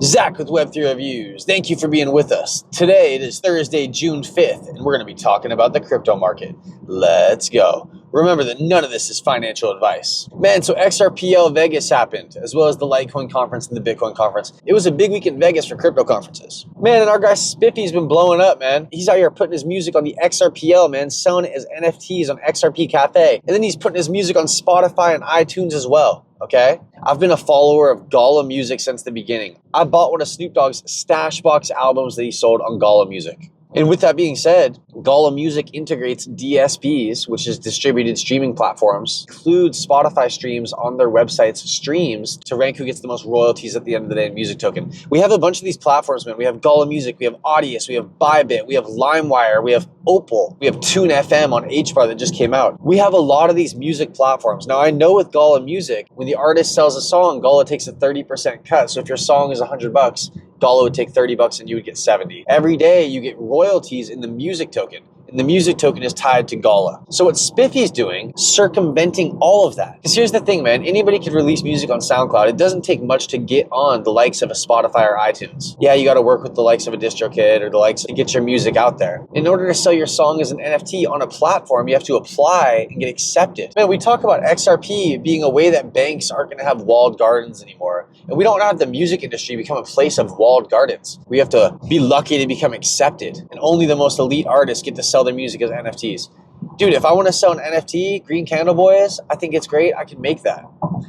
Zach with Web3 Reviews. Thank you for being with us. Today it is Thursday, June 5th, and we're going to be talking about the crypto market. Let's go. Remember that none of this is financial advice. Man, so XRPL Vegas happened, as well as the Litecoin conference and the Bitcoin conference. It was a big week in Vegas for crypto conferences. Man, and our guy Spiffy's been blowing up, man. He's out here putting his music on the XRPL, man, selling it as NFTs on XRP Cafe. And then he's putting his music on Spotify and iTunes as well. Okay? I've been a follower of Gala Music since the beginning. I bought one of Snoop Dogg's Stash Box albums that he sold on Gala Music. And with that being said, Gala Music integrates DSPs, which is distributed streaming platforms, includes Spotify streams on their website's streams to rank who gets the most royalties at the end of the day in music token. We have a bunch of these platforms, man. We have Gala Music, we have Audius, we have Bybit, we have LimeWire, we have Opal, we have Tune FM on HBar that just came out. We have a lot of these music platforms. Now, I know with Gala Music, when the artist sells a song, Gala takes a 30% cut. So if your song is $100, Gala would take $30 and you would get 70. Every day you get royalties in the music token. And the music token is tied to Gala. So what Spiffy's doing, circumventing all of that. Because here's the thing, man. Anybody can release music on SoundCloud. It doesn't take much to get on the likes of a Spotify or iTunes. Yeah, you got to work with the likes of a DistroKid or the likes to get your music out there. In order to sell your song as an NFT on a platform, you have to apply and get accepted. Man, we talk about XRP being a way that banks aren't going to have walled gardens anymore. And we don't have the music industry become a place of walled gardens. We have to be lucky to become accepted. And only the most elite artists get to sell their music as NFTs. Dude, if I want to sell an NFT, Green Candle Boys, I think it's great. I can make that.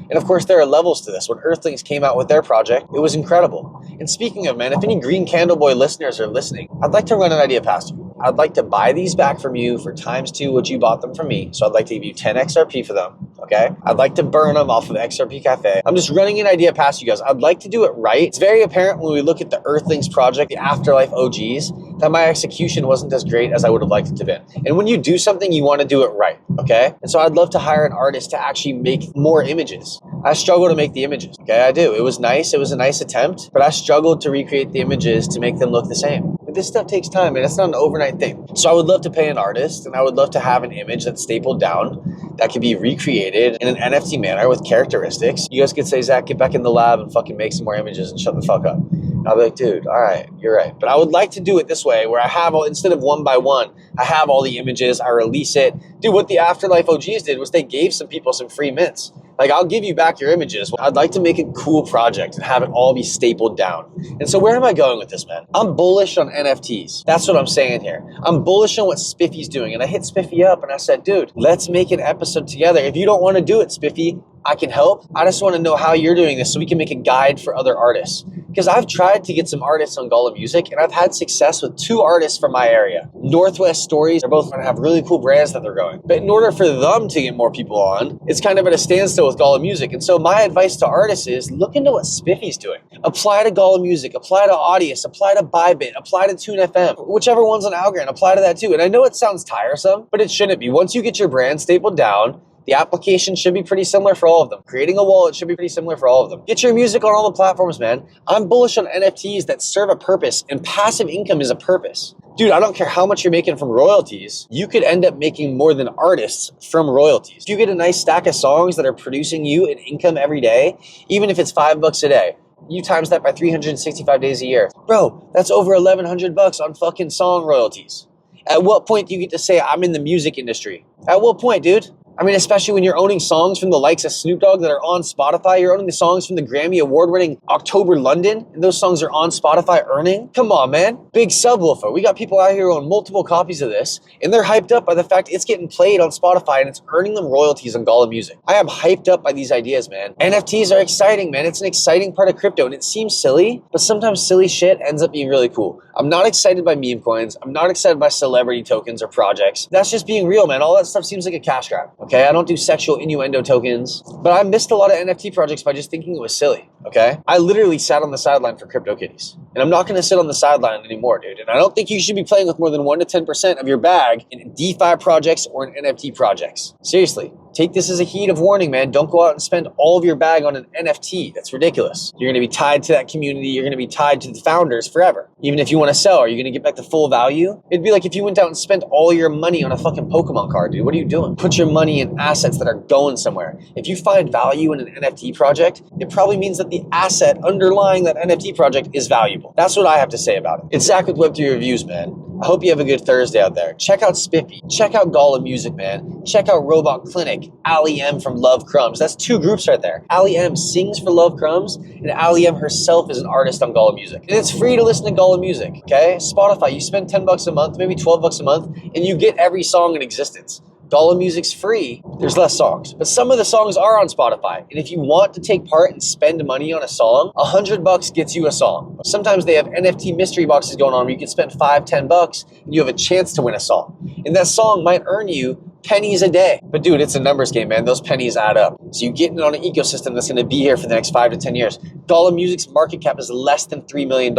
And of course, there are levels to this. When Earthlings came out with their project, it was incredible. And speaking of, man, if any Green Candle Boy listeners are listening, I'd like to run an idea past you. I'd like to buy these back from you for ×2 what you bought them from me. So I'd like to give you 10 XRP for them. Okay? I'd like to burn them off of XRP Cafe. I'm just running an idea past you guys. I'd like to do it right. It's very apparent when we look at the Earthlings project, the Afterlife OGs, that my execution wasn't as great as I would have liked it to be. And when you do something, you want to do it right. Okay? And so I'd love to hire an artist to actually make more images. I struggle to make the images. Okay, I do. It was nice. It was a nice attempt, but I struggled to recreate the images to make them look the same. But this stuff takes time, and it's not an overnight thing. So I would love to pay an artist, and I would love to have an image that's stapled down that can be recreated in an NFT manner with characteristics. You guys could say, Zach, get back in the lab and fucking make some more images and shut the fuck up. I'll be like, dude, all right, you're right. But I would like to do it this way where I have all, instead of one by one, I have all the images, I release it. Dude, what the Afterlife OGs did was they gave some people some free mints. Like, I'll give you back your images. I'd like to make a cool project and have it all be stapled down. And so where am I going with this, man? I'm bullish on NFTs. That's what I'm saying here. I'm bullish on what Spiffy's doing. And I hit Spiffy up and I said, dude, let's make an episode together. If you don't want to do it, Spiffy, I can help. I just want to know how you're doing this so we can make a guide for other artists. Because I've tried to get some artists on Gala Music, and I've had success with 2 artists from my area. Northwest Stories, they're both going to have really cool brands that they're going. But in order for them to get more people on, it's kind of at a standstill with Gala Music. And so my advice to artists is look into what Spiffy's doing. Apply to Gala Music, apply to Audius, apply to Bybit, apply to Tune FM, whichever one's on algorand, apply to that too. And I know it sounds tiresome, but it shouldn't be. Once you get your brand stapled down, the application should be pretty similar for all of them. Creating a wallet should be pretty similar for all of them. Get your music on all the platforms, man. I'm bullish on NFTs that serve a purpose, and passive income is a purpose. Dude, I don't care how much you're making from royalties. You could end up making more than artists from royalties. If you get a nice stack of songs that are producing you an income every day, even if it's $5 a day, you times that by 365 days a year. Bro, that's over $1,100 on fucking song royalties. At what point do you get to say, I'm in the music industry? At what point, dude? I mean, especially when you're owning songs from the likes of Snoop Dogg that are on Spotify. You're owning the songs from the Grammy Award-winning October London, and those songs are on Spotify earning. Come on, man. Big subwoofer. We got people out here who own multiple copies of this, and they're hyped up by the fact it's getting played on Spotify and it's earning them royalties on Gala Music. I am hyped up by these ideas, man. NFTs are exciting, man. It's an exciting part of crypto, and it seems silly, but sometimes silly shit ends up being really cool. I'm not excited by meme coins. I'm not excited by celebrity tokens or projects. That's just being real, man. All that stuff seems like a cash grab. Okay, I don't do sexual innuendo tokens, but I missed a lot of NFT projects by just thinking it was silly. Okay, I literally sat on the sideline for CryptoKitties, and I'm not going to sit on the sideline anymore, dude. And I don't think you should be playing with more than 1 to 10% of your bag in DeFi projects or in NFT projects. Seriously, take this as a heed of warning, man. Don't go out and spend all of your bag on an NFT. That's ridiculous. You're going to be tied to that community. You're going to be tied to the founders forever. Even if you want to sell, are you going to get back the full value? It'd be like if you went out and spent all your money on a fucking Pokemon card, dude. What are you doing? Put your money in assets that are going somewhere. If you find value in an NFT project, it probably means that the asset underlying that NFT project is valuable. That's what I have to say about it. It's Zach with Web3 Reviews, man. I hope you have a good Thursday out there. Check out Spiffy. Check out Gala Music, man. Check out Robot Clinic. Ali M from Love Crumbs. That's 2 groups right there. Ali M sings for Love Crumbs, and Ali M herself is an artist on Gala Music. And it's free to listen to Gala Music, okay? Spotify, you spend $10 a month, maybe $12 a month, and you get every song in existence. Gala Music's free. There's less songs, but some of the songs are on Spotify. And if you want to take part and spend money on a song, $100 gets you a song. Sometimes they have NFT mystery boxes going on where you can spend $5, $10 and you have a chance to win a song. And that song might earn you pennies a day. But dude, it's a numbers game, man. Those pennies add up. So you get in on an ecosystem that's going to be here for the next 5 to 10 years. Gala Music's market cap is less than $3 million.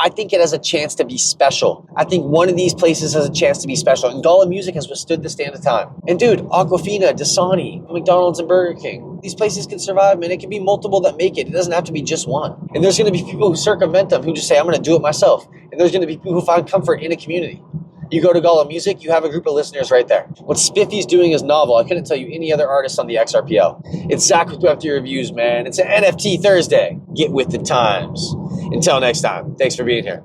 I think it has a chance to be special. I think one of these places has a chance to be special. And Gala Music has withstood the stand of time. And dude, Aquafina, Dasani, McDonald's and Burger King, these places can survive, man. It can be multiple that make it. It doesn't have to be just one. And there's going to be people who circumvent them, who just say, I'm going to do it myself. And there's going to be people who find comfort in a community. You go to Gala Music, you have a group of listeners right there. What Spiffy's doing is novel. I couldn't tell you any other artist on the XRPL. It's Zach with Web3 Reviews, man. It's an NFT Thursday. Get with the times. Until next time, thanks for being here.